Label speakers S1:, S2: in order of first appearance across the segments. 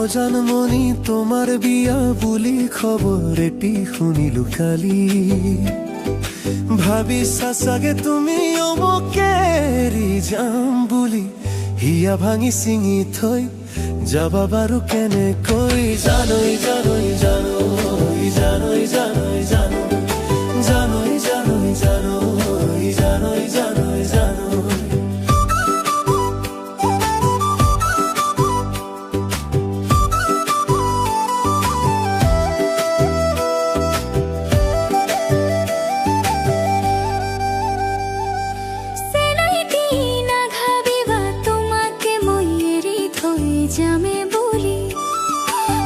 S1: অজানমণি তোমাৰ বিয়া বুলি খবৰ এটি শুনিলো কালি। ভাবিছা চাগে তুমি অমকে এৰি যাম বুলি, হিয়া ভাঙি ছিঙি থৈ যাবা বাৰু কেনেকৈ? জানৈ জানৈ জানৈ জানৈ জানৈ জানৈ জানৈ জানৈ জানৈ জানৈ জানৈ জানৈ।
S2: যামে বলি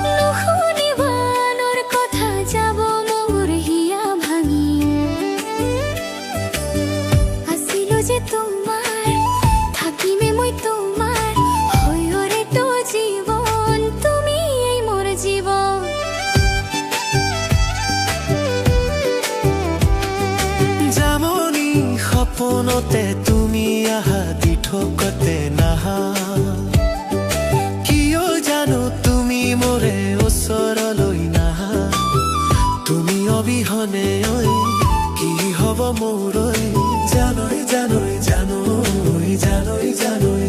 S2: নুশুনিবানৰ কথা যাব মোৰ হিয়া ভাঙি। আছিলো যে তোমাৰ, থাকিমে মই তোমাৰ, হয়ৰেতো জীৱন, তুমি এই মোৰ জীৱন।
S1: জামনি সপোনতে তুমি আহা, দি ঠকতে নাহা। তুমি মোৰে ওচৰলৈ নাহা, তুমি অবিহনে ঐ কি হব মোৰ? জানৈ জানৈ জানৈ জানৈ জানৈ জানৈ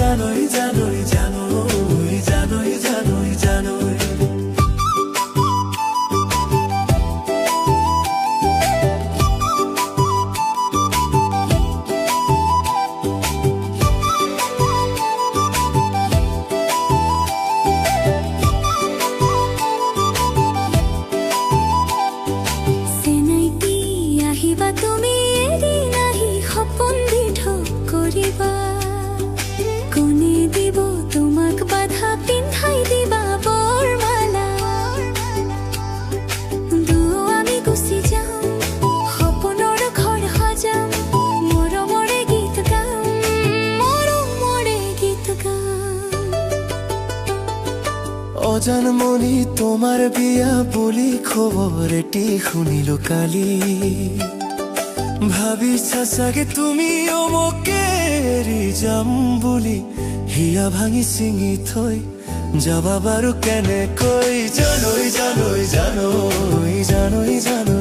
S1: জানৈ জানৈ জানৈ জানৈ জানৈ জানৈ।
S2: তুমি এদিন আহি সপোন দি ঠক কৰিবা, কোনে দিব তোমাক বাধা, পিন্ধাই দিবা বৰমালা। দুয়ো আমি গুচি যাম, সপোনৰ ঘৰ সজাম, মৰমৰে গীত গাম, মৰমৰে গীত গাম।
S1: অজানমণি তোমাৰ বিয়া বুলি খবৰ এটি শুনিলো কালি। ভাবিছা চাগে তুমি অমকে এৰি যাম বুলি, হিয়া ভাঙি ছিঙি থৈ যাবা বাৰু কেনেকৈ? জানৈ জানৈ জানৈ জানৈ জানৈ